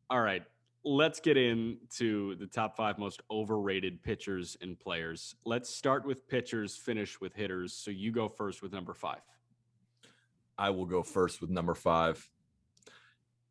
All right. Let's get into the top 5 most overrated pitchers and players. Let's start with pitchers, finish with hitters. So you go first with number 5. I will go first with number 5.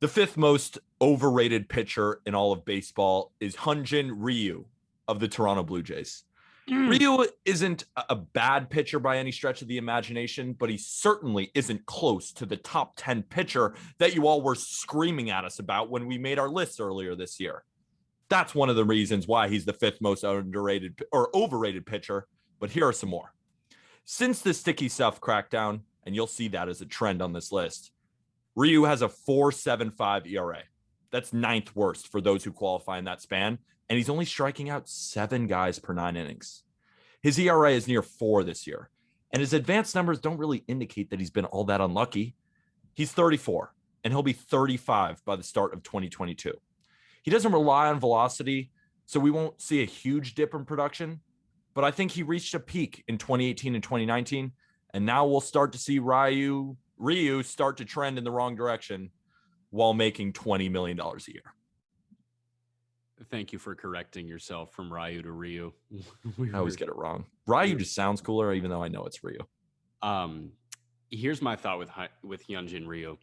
The 5th most overrated pitcher in all of baseball is Hunjin Ryu of the Toronto Blue Jays. Ryu isn't a bad pitcher by any stretch of the imagination, but he certainly isn't close to the top 10 pitcher that you all were screaming at us about when we made our lists earlier this year. That's one of the reasons why he's the 5th most underrated or overrated pitcher, but here are some more. Since the sticky stuff crackdown, and you'll see that as a trend on this list, Ryu has a 4.75 ERA. That's 9th worst for those who qualify in that span, and he's only striking out 7 guys per 9 innings. His ERA is near 4 this year, and his advanced numbers don't really indicate that he's been all that unlucky. He's 34, and he'll be 35 by the start of 2022. He doesn't rely on velocity, so we won't see a huge dip in production, but I think he reached a peak in 2018 and 2019, and now we'll start to see Ryu start to trend in the wrong direction while making $20 million a year. Thank you for correcting yourself from Ryu to Ryu. I always get it wrong. Ryu just sounds cooler, even though I know it's Ryu. Here's my thought with Hyunjin Ryu.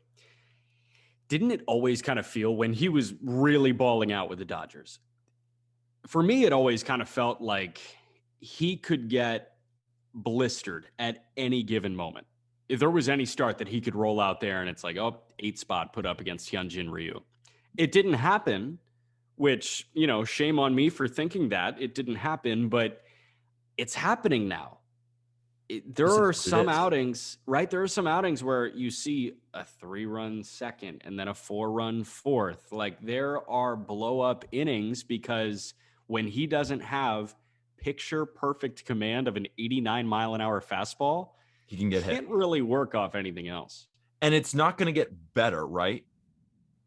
Didn't it always kind of feel when he was really balling out with the Dodgers? For me, it always kind of felt like he could get blistered at any given moment. If there was any start that he could roll out there and it's like, 8 spot put up against Hyunjin Ryu. It didn't happen, which, shame on me for thinking that. It didn't happen, but it's happening now. There are some outings, right? There are some outings where you see a 3-run second and then a 4-run fourth. Like, there are blow-up innings because when he doesn't have picture-perfect command of an 89-mile-an-hour fastball, he can get hit. Can't really work off anything else. And it's not going to get better, right?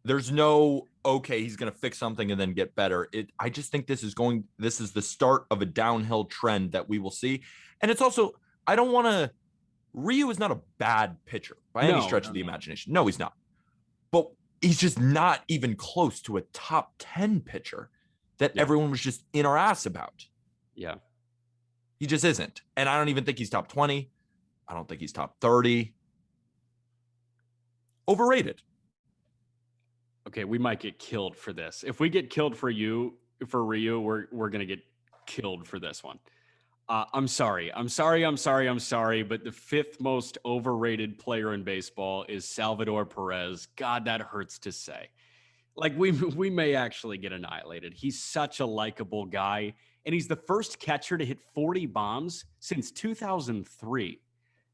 There's no, okay, he's going to fix something and then get better. I just think this is the start of a downhill trend that we will see. And it's also, Ryu is not a bad pitcher by any stretch of the imagination. No, he's not. But he's just not even close to a top 10 pitcher that everyone was just in our ass about. Yeah. He just isn't. And I don't even think he's top 20. I don't think he's top 30. Overrated. Okay, we might get killed for this. If we get killed for Ryu, we're going to get killed for this one. I'm sorry, but the 5th most overrated player in baseball is Salvador Perez. God, that hurts to say. Like, we may actually get annihilated. He's such a likable guy, and he's the first catcher to hit 40 bombs since 2003.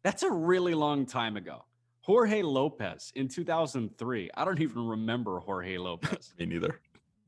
That's a really long time ago. Jorge Lopez in 2003. I don't even remember Jorge Lopez. Me neither.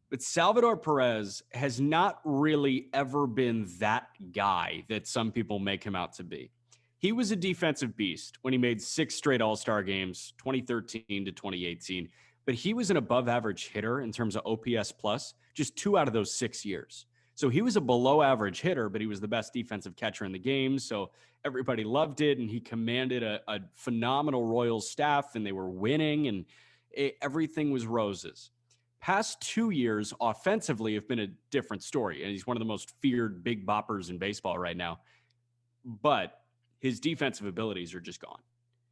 But Salvador Perez has not really ever been that guy that some people make him out to be. He was a defensive beast when he made 6 straight All-Star games, 2013 to 2018. But he was an above-average hitter in terms of OPS plus, just 2 out of those 6 years. So he was a below-average hitter, but he was the best defensive catcher in the game. So everybody loved it, and he commanded a phenomenal Royals staff, and they were winning, and everything was roses. Past 2 years offensively have been a different story, and he's one of the most feared big boppers in baseball right now. But his defensive abilities are just gone.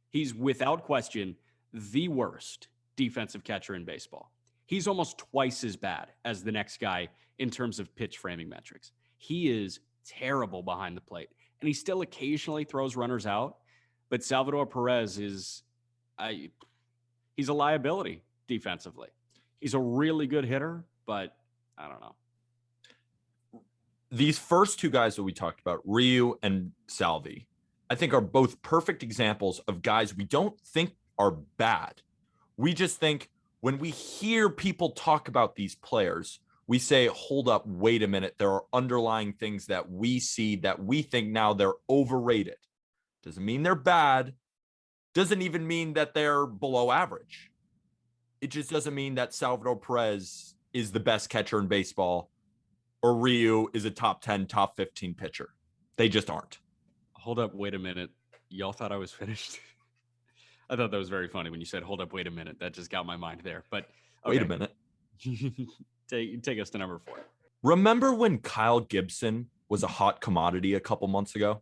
He's, without question, the worst defensive catcher in baseball. He's almost twice as bad as the next guy in terms of pitch framing metrics. He is terrible behind the plate, and he still occasionally throws runners out. But Salvador Perez he's a liability defensively. He's a really good hitter, but I don't know. These first 2 guys that we talked about, Ryu and Salvi, I think are both perfect examples of guys we don't think are bad. We just think when we hear people talk about these players, we say, hold up, wait a minute. There are underlying things that we see that we think now they're overrated. Doesn't mean they're bad. Doesn't even mean that they're below average. It just doesn't mean that Salvador Perez is the best catcher in baseball or Ryu is a top 10, top 15 pitcher. They just aren't. Hold up, wait a minute. Y'all thought I was finished? I thought that was very funny when you said, hold up, wait a minute. That just got my mind there. But okay. Wait a minute. Take us to number 4. Remember when Kyle Gibson was a hot commodity a couple months ago?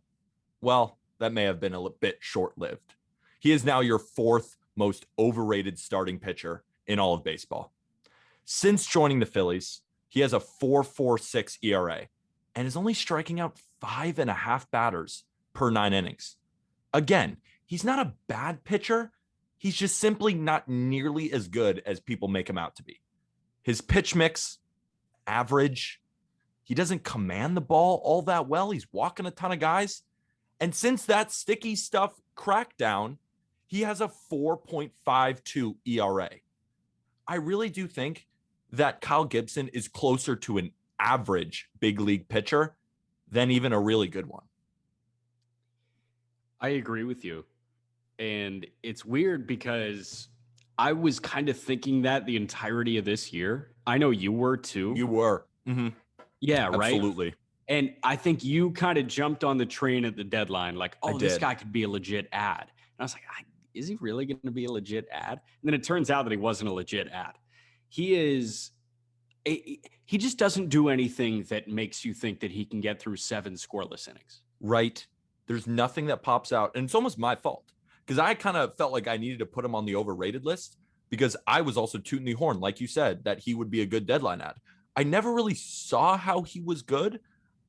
Well, that may have been a bit short-lived. He is now your 4th most overrated starting pitcher in all of baseball. Since joining the Phillies, he has a 4.46 ERA and is only striking out 5.5 batters per 9 innings. Again, he's not a bad pitcher. He's just simply not nearly as good as people make him out to be. His pitch mix, average. He doesn't command the ball all that well. He's walking a ton of guys. And since that sticky stuff crackdown, he has a 4.52 ERA. I really do think that Kyle Gibson is closer to an average big league pitcher than even a really good one. I agree with you. And it's weird because I was kind of thinking that the entirety of this year. I know you were too. You were. Mm-hmm. Yeah, right? Absolutely. And I think you kind of jumped on the train at the deadline like, oh, this guy could be a legit ad. And I was like, is he really going to be a legit ad? And then it turns out that he wasn't a legit ad. He just doesn't do anything that makes you think that he can get through 7 scoreless innings. Right. There's nothing that pops out. And it's almost my fault because I kind of felt like I needed to put him on the overrated list because I was also tooting the horn, like you said, that he would be a good deadline ad. I never really saw how he was good,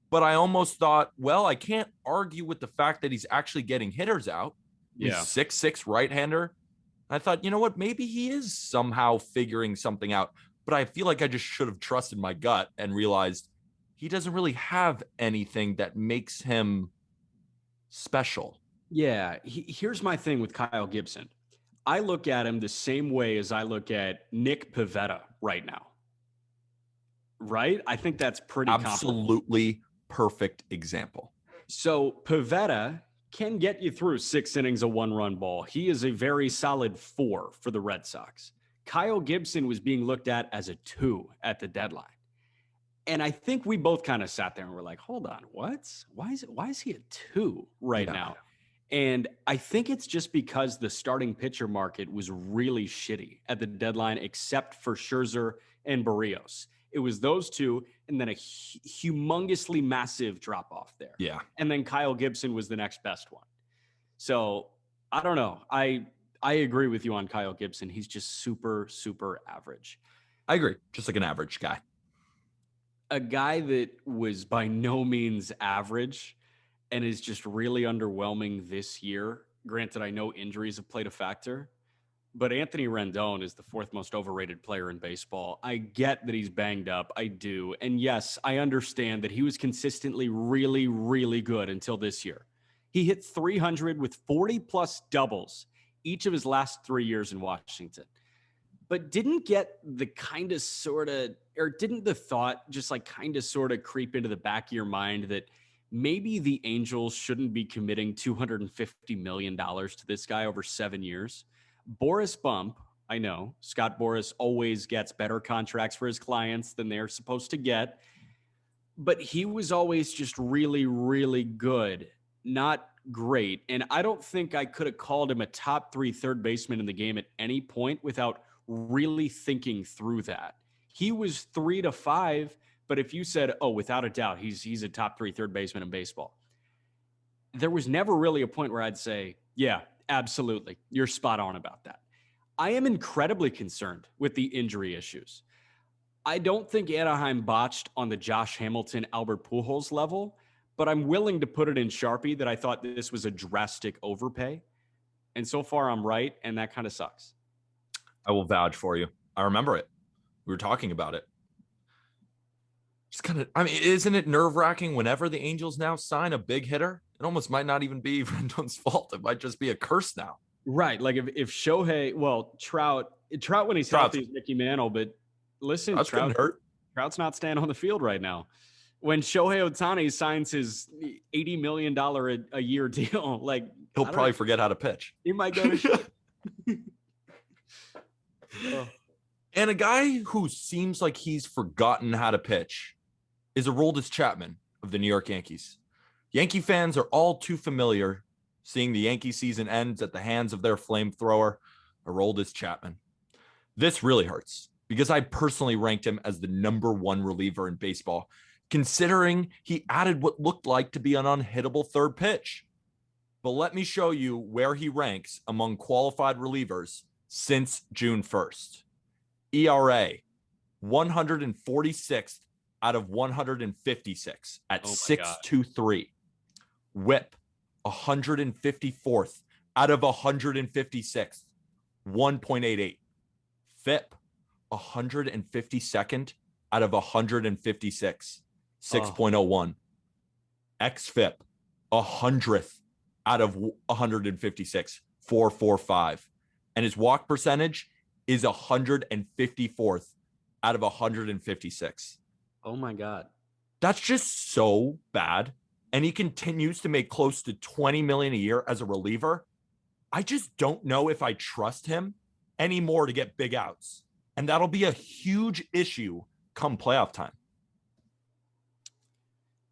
but I almost thought, well, I can't argue with the fact that he's actually getting hitters out. He's 6'6" right-hander. I thought, you know what? Maybe he is somehow figuring something out. But I feel like I just should have trusted my gut and realized he doesn't really have anything that makes him special. Yeah. Here's my thing with Kyle Gibson. I look at him the same way as I look at Nick Pivetta right now. Right? I think that's pretty absolutely perfect example. So Pivetta can get you through 6 innings of 1-run ball. He is a very solid 4 for the Red Sox. Kyle Gibson was being looked at as a 2 at the deadline. And I think we both kind of sat there and were like, hold on, what? Why is he a 2 right now? And I think it's just because the starting pitcher market was really shitty at the deadline, except for Scherzer and Barrios. It was those 2, and then a humongously massive drop-off there. Yeah. And then Kyle Gibson was the next best one. So, I don't know. I agree with you on Kyle Gibson. He's just super, super average. I agree. Just like an average guy. A guy that was by no means average and is just really underwhelming this year. Granted, I know injuries have played a factor. But Anthony Rendon is the 4th most overrated player in baseball. I get that he's banged up. I do. And yes, I understand that he was consistently really, really good until this year. He hit 300 with 40-plus doubles each of his last 3 years in Washington. But didn't get the kind of sort of, or didn't the thought just like kind of sort of creep into the back of your mind that maybe the Angels shouldn't be committing $250 million to this guy over 7 years? Boris Bump, I know, Scott Boras always gets better contracts for his clients than they're supposed to get, but he was always just really, really good, not great. And I don't think I could have called him a top 3 third baseman in the game at any point without really thinking through that. He was 3 to 5, but if you said, oh, without a doubt, he's a top 3 third baseman in baseball, there was never really a point where I'd say, yeah, absolutely. You're spot on about that. I am incredibly concerned with the injury issues. I don't think Anaheim botched on the Josh Hamilton, Albert Pujols level, but I'm willing to put it in Sharpie that I thought this was a drastic overpay. And so far I'm right, and that kind of sucks. I will vouch for you. I remember it. We were talking about it. Just kind of, I mean, isn't it nerve-wracking whenever the Angels now sign a big hitter? It almost might not even be Rendon's fault. It might just be a curse now. Right. Like if Shohei, well, Trout when he's healthy is Mickey Mantle, but listen, Trout's not staying on the field right now. When Shohei Ohtani signs his $80 million a year deal, like he'll probably forget how to pitch. He might go to And a guy who seems like he's forgotten how to pitch is Aroldis Chapman of the New York Yankees. Yankee fans are all too familiar seeing the Yankee season ends at the hands of their flamethrower, Aroldis Chapman. This really hurts because I personally ranked him as the number 1 reliever in baseball, considering he added what looked like to be an unhittable third pitch. But let me show you where he ranks among qualified relievers since June 1st. ERA, 146th out of 156 at 6.23. WHIP, 154th out of 156th, 1.88. FIP, 152nd out of 156, 6.01. XFIP, 100th out of 156, 4.45. And his walk percentage is 154th out of 156. Oh my God. That's just so bad. And he continues to make close to $20 million a year as a reliever. I just don't know if I trust him anymore to get big outs. And that'll be a huge issue come playoff time.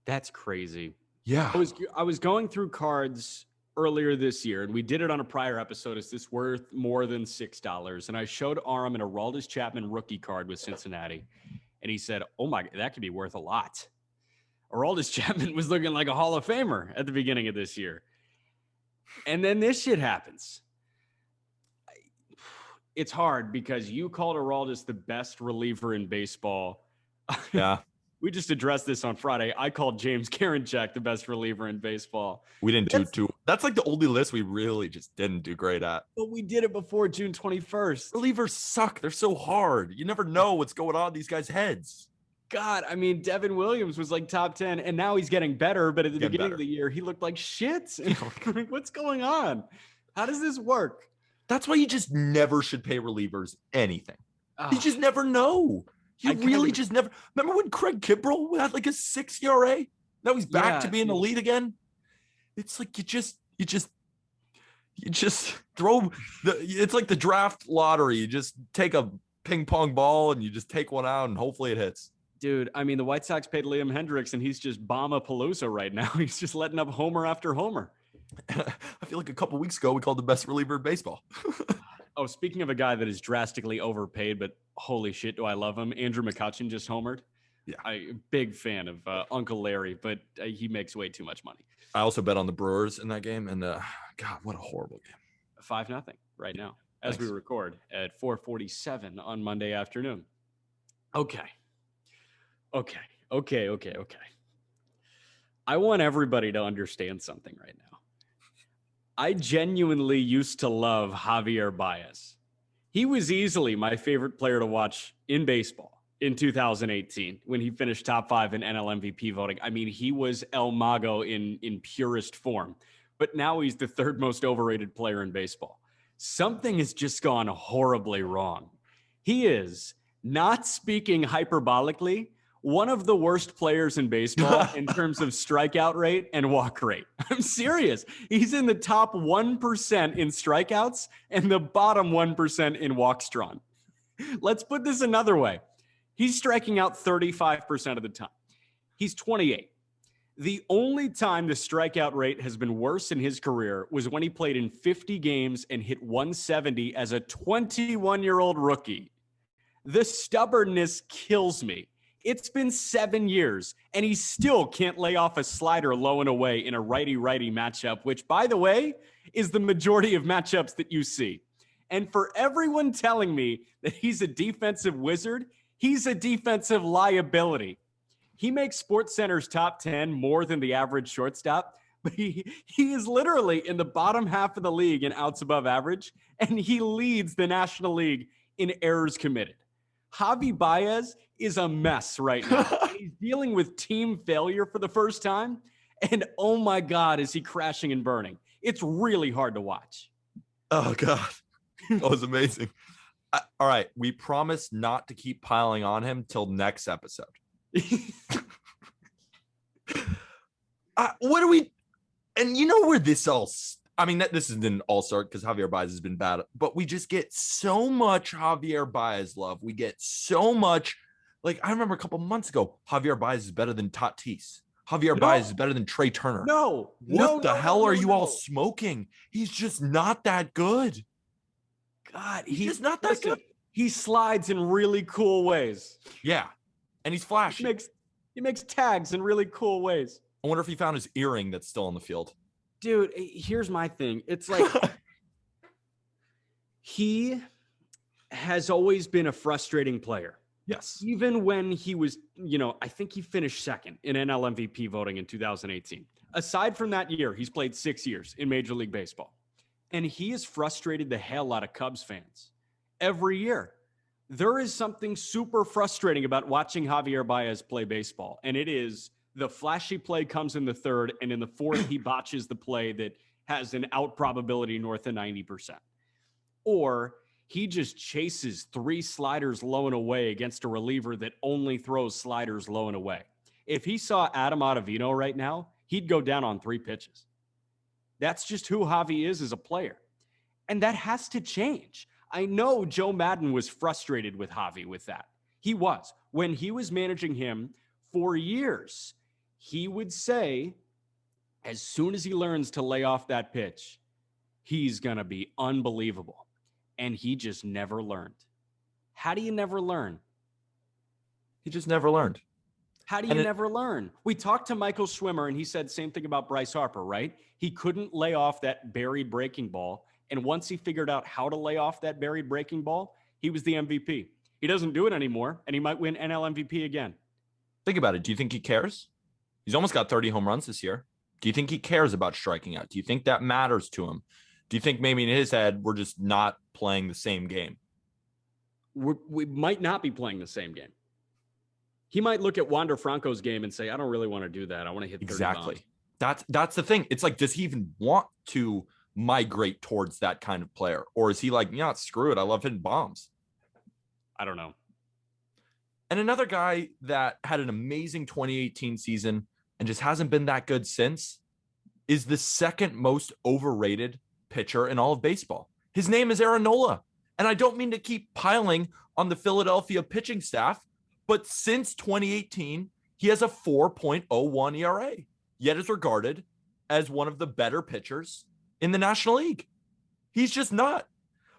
That's crazy. Yeah. I was going through cards earlier this year, and we did it on a prior episode. Is this worth more than $6? And I showed Aram an Aroldis Chapman rookie card with Cincinnati. And he said, oh my, that could be worth a lot. Aroldis Chapman was looking like a Hall of Famer at the beginning of this year. And then this shit happens. It's hard because you called Aroldis the best reliever in baseball. Yeah. We just addressed this on Friday. I called James Karinchak the best reliever in baseball. We didn't do too. That's like the only list we really just didn't do great at. But we did it before June 21st. Relievers suck. They're so hard. You never know what's going on in these guys' heads. God, I mean, Devin Williams was like top 10, and now he's getting better. But at the beginning of the year, he looked like shit. What's going on? How does this work? That's why you just never should pay relievers anything. You just never know. You really just never. Remember when Craig Kimbrell had like a 6 ERA? Now he's back to being elite again. It's like you just throw it's like the draft lottery. You just take a ping pong ball and you just take one out and hopefully it hits. Dude, I mean, the White Sox paid Liam Hendricks and he's just Bomba-palooza right now. He's just letting up homer after homer. I feel like a couple weeks ago we called the best reliever in baseball. Oh, speaking of a guy that is drastically overpaid, but holy shit, do I love him. Andrew McCutchen just homered. Yeah, I'm a big fan of Uncle Larry, but he makes way too much money. I also bet on the Brewers in that game, and God, what a horrible game. 5-0 right now, as we record at 4:47 on Monday afternoon. Okay. I want everybody to understand something right now. I genuinely used to love Javier Bias. He was easily my favorite player to watch in baseball in 2018 when he finished top 5 in NL MVP voting. I mean, he was El Mago in purest form, but now he's the 3rd most overrated player in baseball. Something has just gone horribly wrong. He is, not speaking hyperbolically, one of the worst players in baseball in terms of strikeout rate and walk rate. I'm serious. He's in the top 1% in strikeouts and the bottom 1% in walks drawn. Let's put this another way. He's striking out 35% of the time. He's 28. The only time the strikeout rate has been worse in his career was when he played in 50 games and hit 170 as a 21-year-old rookie. The stubbornness kills me. It's been 7 years, and he still can't lay off a slider low and away in a righty-righty matchup, which, by the way, is the majority of matchups that you see. And for everyone telling me that he's a defensive wizard, he's a defensive liability. He makes SportsCenter's top 10 more than the average shortstop, but he is literally in the bottom half of the league in outs above average, and he leads the National League in errors committed. Javi Baez is a mess right now. He's dealing with team failure for the first time. And oh my God, is he crashing and burning. It's really hard to watch. Oh God, that was amazing. All right. We promise not to keep piling on him till next episode. What do we, and you know where this all, I mean, this isn't an all-star because Javier Baez has been bad, but we just get so much Javier Baez love. We get so much, like, I remember a couple months ago, Javier Baez is better than Tatis. Javier Baez is better than Trey Turner. What the hell are you all smoking? He's just not that good. God, he's just not that good. He slides in really cool ways. Yeah. And he's flashy. He makes tags in really cool ways. I wonder if he found his earring that's still on the field. Dude, here's my thing. It's like he has always been a frustrating player. Yes. Even when he was, I think he finished second in NL MVP voting in 2018. Aside from that year, he's played 6 years in Major League Baseball. And he has frustrated the hell out of Cubs fans every year. There is something super frustrating about watching Javier Baez play baseball. And it is the flashy play comes in the third, and in the fourth, he botches the play that has an out probability north of 90%. Or he just chases 3 sliders low and away against a reliever that only throws sliders low and away. If he saw Adam Ottavino right now, he'd go down on 3 pitches. That's just who Javi is as a player. And that has to change. I know Joe Madden was frustrated with Javi with that. He was. When he was managing him for years, he would say, as soon as he learns to lay off that pitch, he's going to be unbelievable. And he just never learned. How do you never learn? He just never learned. How do you never learn? We talked to Michael Schwimmer, and he said same thing about Bryce Harper, right? He couldn't lay off that buried breaking ball. And once he figured out how to lay off that buried breaking ball, he was the MVP. He doesn't do it anymore, and he might win NL MVP again. Think about it. Do you think he cares? He's almost got 30 home runs this year. Do you think he cares about striking out? Do you think that matters to him? Do you think maybe in his head, we're just not playing the same game? We might not be playing the same game. He might look at Wander Franco's game and say, I don't really want to do that. I want to hit 30 exactly. bombs. That's the thing. It's like, does he even want to migrate towards that kind of player? Or is he like, yeah, screw it. I love hitting bombs. I don't know. And another guy that had an amazing 2018 season and just hasn't been that good since is the second most overrated pitcher in all of baseball. His name is Aaron Nola. And I don't mean to keep piling on the Philadelphia pitching staff, but since 2018, he has a 4.01 ERA, yet is regarded as one of the better pitchers in the National League. He's just not.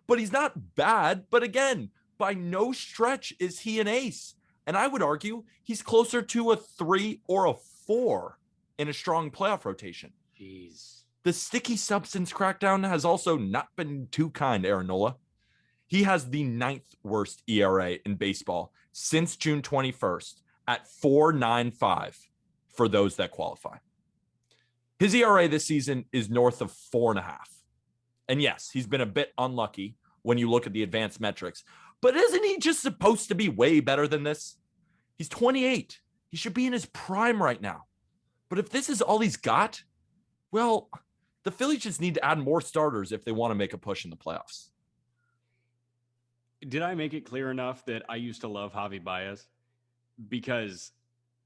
But he's not bad. But again, by no stretch is he an ace. And I would argue he's closer to a 3 or a 4 in a strong playoff rotation. Jeez. The sticky substance crackdown has also not been too kind, Aaron Nola. He has the 9th worst ERA in baseball since June 21st at 4.95 for those that qualify. His ERA this season is north of 4.5. And yes, he's been a bit unlucky when you look at the advanced metrics, but isn't he just supposed to be way better than this? He's 28. He should be in his prime right now. But if this is all he's got, well, the Phillies just need to add more starters if they want to make a push in the playoffs. Did I make it clear enough that I used to love Javi Baez? Because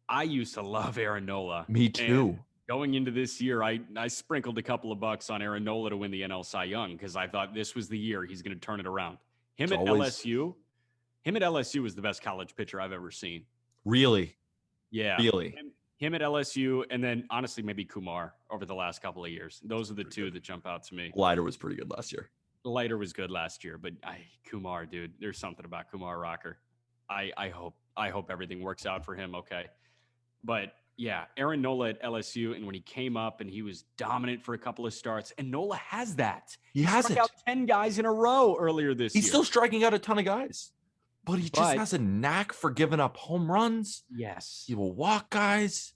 I used to love Aaron Nola. Me too. And going into this year, I sprinkled a couple of bucks on Aaron Nola to win the NL Cy Young because I thought this was the year he's going to turn it around. Him at LSU was the best college pitcher I've ever seen. Really? Yeah. Really? Him at LSU, and then honestly, maybe Kumar over the last couple of years. Those are the two that jump out to me. Leiter was pretty good last year. Leiter was good last year, but Kumar, dude, there's something about Kumar Rocker. I hope everything works out for him. Okay. But yeah, Aaron Nola at LSU, and when he came up and he was dominant for a couple of starts, and Nola has that. He has struck out 10 guys in a row earlier this year. He's still striking out a ton of guys, but he just has a knack for giving up home runs. Yes. He will walk guys.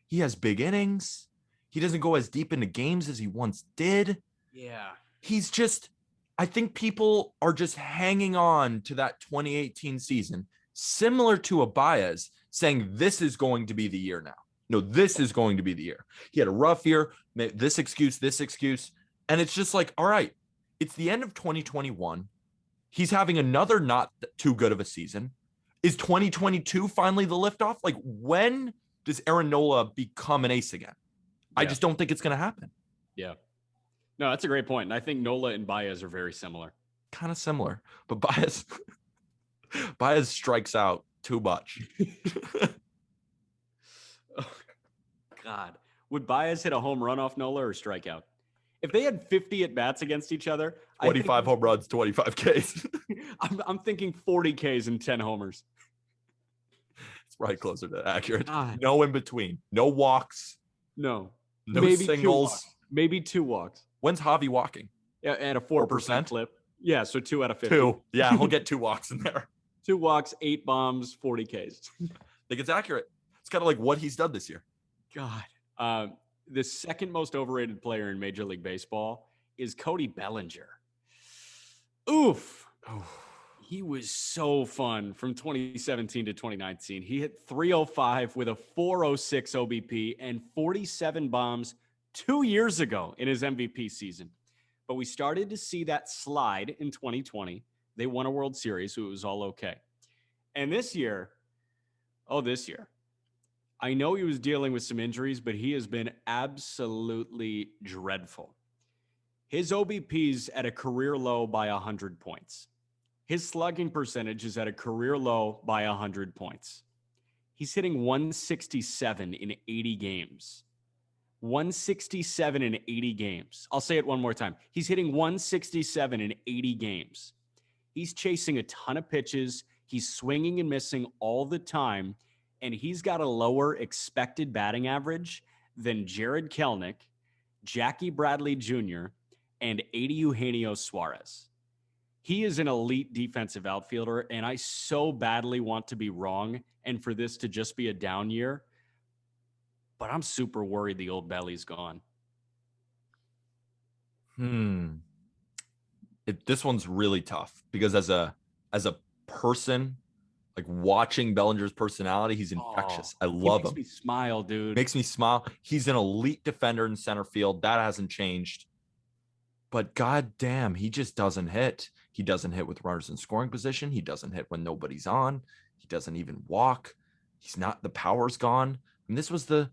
He has big innings. He doesn't go as deep into games as he once did. Yeah. He's just, I think people are just hanging on to that 2018 season, similar to a Baez, saying this is going to be the year now. No, this is going to be the year. He had a rough year, this excuse. And it's just like, all right, it's the end of 2021. He's having another not too good of a season. Is 2022 finally the liftoff? Like, when does Aaron Nola become an ace again? Yeah. I just don't think it's going to happen. Yeah. No, that's a great point. And I think Nola and Baez are very similar. Kind of similar. But Baez strikes out too much. Oh, God. Would Baez hit a home run off Nola or strike out? If they had 50 at-bats against each other, 25 home runs, 25 Ks. I'm thinking 40 Ks and 10 homers. It's probably closer to accurate. God. No in between. No walks. No. No Maybe singles. Maybe 2 walks. When's Javi walking? Yeah, at a 4% clip. Yeah, so 2 out of 50. 2. Yeah, he'll get 2 walks in there. 2 walks, 8 bombs, 40 Ks. I think it's accurate. It's kind of like what he's done this year. God. The second most overrated player in Major League Baseball is Cody Bellinger. Oof. He was so fun from 2017 to 2019. He hit 305 with a 406 OBP and 47 bombs 2 years ago in his MVP season. But we started to see that slide in 2020. They won a World Series, so it was all okay. And this year, I know he was dealing with some injuries, but he has been absolutely dreadful. His OBP's at a career low by 100 points. His slugging percentage is at a career low by 100 points. He's hitting 167 in 80 games. 167 in 80 games. I'll say it one more time. He's hitting 167 in 80 games. He's chasing a ton of pitches. He's swinging and missing all the time. And he's got a lower expected batting average than Jared Kelenic, Jackie Bradley Jr., and Eddie Eugenio Suarez. He is an elite defensive outfielder, and I so badly want to be wrong and for this to just be a down year. But I'm super worried the old belly's gone. This one's really tough because as a person, like watching Bellinger's personality, he's infectious. I love him. Makes me smile, dude. Makes me smile. He's an elite defender in center field. That hasn't changed. But goddamn, he just doesn't hit. He doesn't hit with runners in scoring position. He doesn't hit when nobody's on. He doesn't even walk. He's not. The power's gone. And this was an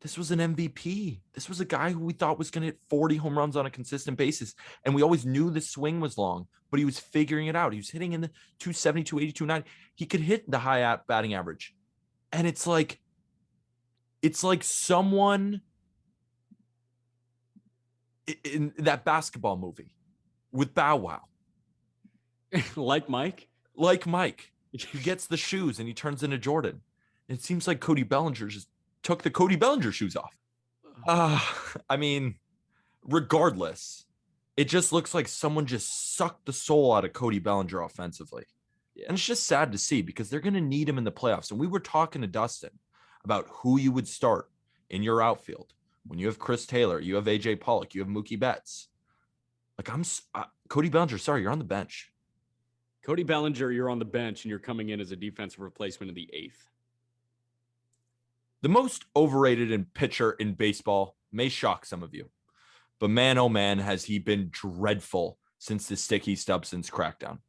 MVP. This was a guy who we thought was going to hit 40 home runs on a consistent basis. And we always knew the swing was long, but he was figuring it out. He was hitting in the 270, 280, 290. He could hit the high batting average. And it's like someone in that basketball movie with Bow Wow. Like Mike? Like Mike. He gets the shoes and he turns into Jordan. It seems like Cody Bellinger just took the Cody Bellinger shoes off. I mean, regardless, it just looks like someone just sucked the soul out of Cody Bellinger offensively. Yeah. And it's just sad to see because they're going to need him in the playoffs. And we were talking to Dustin about who you would start in your outfield. When you have Chris Taylor, you have AJ Pollock, you have Mookie Betts. Like Cody Bellinger, sorry, you're on the bench. Cody Bellinger, you're on the bench and you're coming in as a defensive replacement in the 8th. The most overrated pitcher in baseball may shock some of you, but man, oh man, has he been dreadful since the sticky substance crackdown.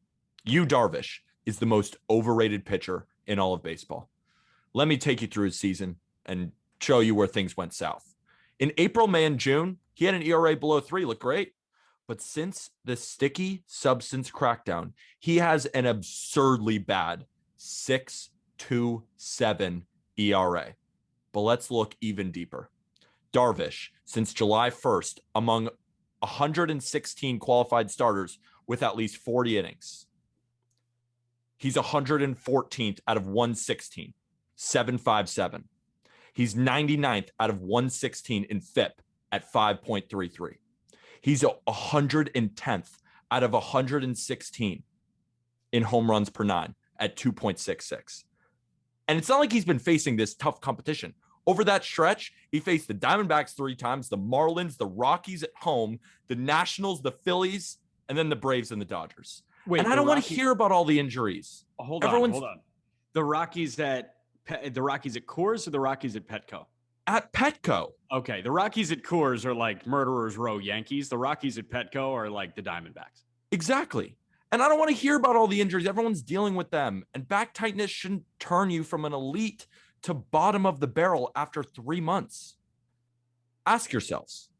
Yu Darvish is the most overrated pitcher in all of baseball. Let me take you through his season and show you where things went south. In April, May, and June, he had an ERA below 3, looked great. But since the sticky substance crackdown, he has an absurdly bad 6.27 ERA. But let's look even deeper. Darvish, since July 1st, among 116 qualified starters with at least 40 innings. He's 114th out of 116, 7.57. He's 99th out of 116 in FIP at 5.33. He's 110th out of 116 in home runs per 9 at 2.66. And it's not like he's been facing this tough competition. Over that stretch, he faced the Diamondbacks 3 times, the Marlins, the Rockies at home, the Nationals, the Phillies, and then the Braves and the Dodgers. Wait, and I don't want to hear about all the injuries. Hold on. The Rockies at Coors or the Rockies at Petco? At Petco. Okay, the Rockies at Coors are like Murderers Row Yankees. The Rockies at Petco are like the Diamondbacks. Exactly. And I don't want to hear about all the injuries. Everyone's dealing with them. And back tightness shouldn't turn you from an elite to bottom of the barrel after 3 months. Ask yourselves,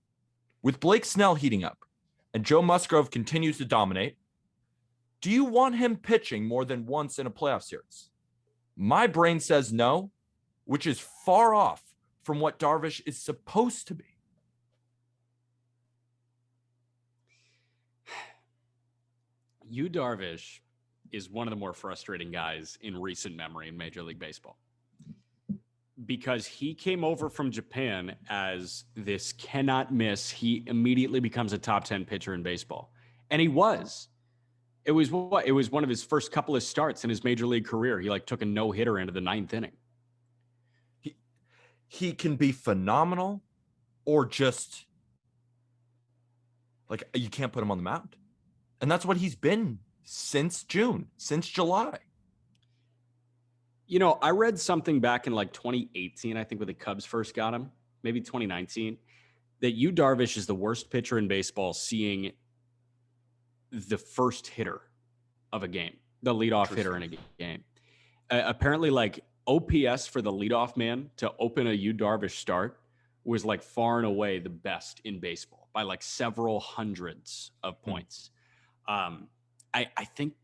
with Blake Snell heating up and Joe Musgrove continues to dominate, do you want him pitching more than once in a playoff series? My brain says no, which is far off from what Darvish is supposed to be. Yu Darvish is one of the more frustrating guys in recent memory in Major League Baseball because he came over from Japan as this cannot miss. He immediately becomes a top 10 pitcher in baseball. And he was. It was what? It was one of his first couple of starts in his Major League career. He like took a no-hitter into the 9th inning. He can be phenomenal or just like you can't put him on the mound. And that's what he's been since June, since July. You know, I read something back in like 2018, I think when the Cubs first got him, maybe 2019, that Yu Darvish is the worst pitcher in baseball seeing the first hitter of a game, the leadoff hitter in a game. Apparently, like OPS for the leadoff man to open a Yu Darvish start was like far and away the best in baseball by like several hundreds of points. I think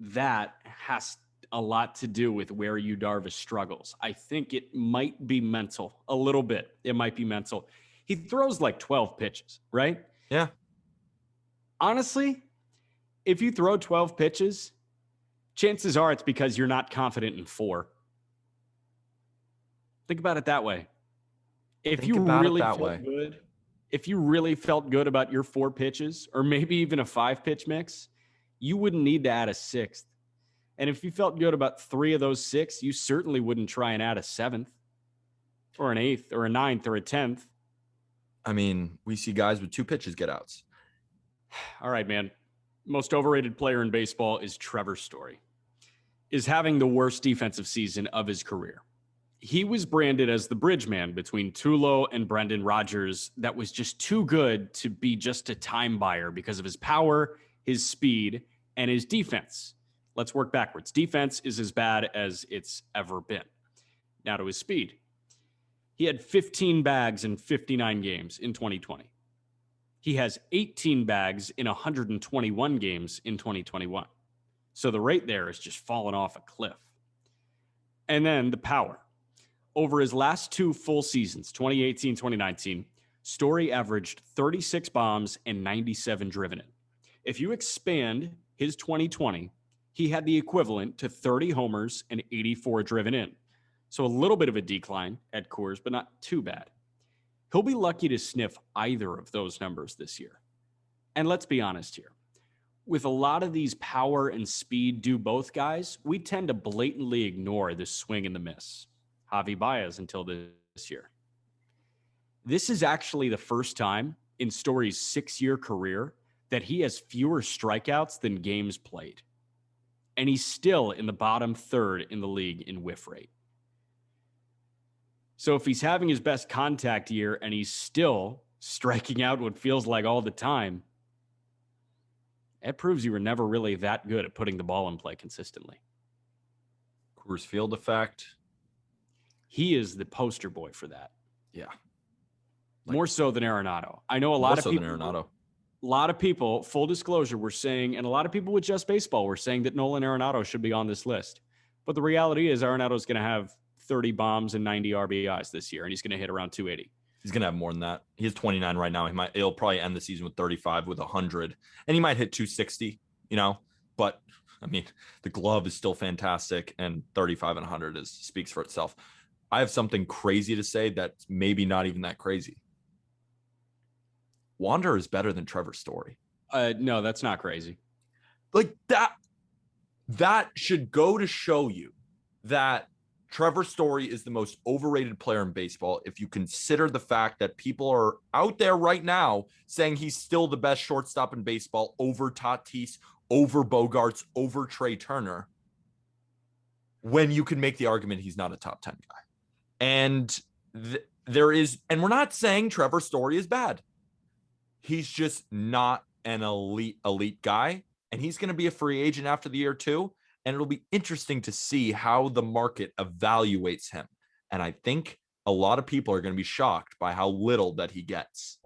that has a lot to do with where Yu Darvish struggles. I think it might be mental a little bit. It might be mental. He throws like 12 pitches, right? Yeah. Honestly, if you throw 12 pitches, chances are it's because you're not confident in 4. Think about it that way. If you really felt good about your 4 pitches, or maybe even a 5-pitch mix, you wouldn't need to add a 6th. And if you felt good about 3 of those 6, you certainly wouldn't try and add a 7th or an 8th or a 9th or a 10th. I mean, we see guys with 2 pitches get outs. All right, man. Most overrated player in baseball is Trevor Story. Is having the worst defensive season of his career. He was branded as the bridge man between Tulo and Brendan Rodgers that was just too good to be just a time buyer because of his power, his speed, and his defense. Let's work backwards. Defense is as bad as it's ever been. Now to his speed. He had 15 bags in 59 games in 2020. He has 18 bags in 121 games in 2021. So the rate there is just falling off a cliff. And then the power. Over his last 2 full seasons, 2018, 2019, Story averaged 36 bombs and 97 driven in. If you expand his 2020, he had the equivalent to 30 homers and 84 driven in. So a little bit of a decline at Coors, but not too bad. He'll be lucky to sniff either of those numbers this year. And let's be honest here. With a lot of these power and speed do both guys, we tend to blatantly ignore the swing and the miss. Javier Baez until this year. This is actually the first time in Story's 6-year career that he has fewer strikeouts than games played. And he's still in the bottom third in the league in whiff rate. So if he's having his best contact year and he's still striking out what feels like all the time, it proves you were never really that good at putting the ball in play consistently. Coors Field effect. He is the poster boy for that. Yeah. More so than Arenado. I know a lot of people. Arenado. A lot of people, full disclosure, were saying, and a lot of people with Just Baseball were saying that Nolan Arenado should be on this list. But the reality is Arenado's going to have 30 bombs and 90 RBIs this year, and he's going to hit around 280. He's going to have more than that. He has 29 right now. He'll probably end the season with 35 with 100, and he might hit 260, but I mean, the glove is still fantastic, and 35 and 100 speaks for itself. I have something crazy to say that's maybe not even that crazy. Wander is better than Trevor Story. No, that's not crazy. Like that should go to show you that Trevor Story is the most overrated player in baseball if you consider the fact that people are out there right now saying he's still the best shortstop in baseball over Tatis, over Bogarts, over Trey Turner, when you can make the argument he's not a top 10 guy. And and we're not saying Trevor Story is bad. He's just not an elite guy, and he's going to be a free agent after the year too. And it'll be interesting to see how the market evaluates him. And I think a lot of people are going to be shocked by how little that he gets.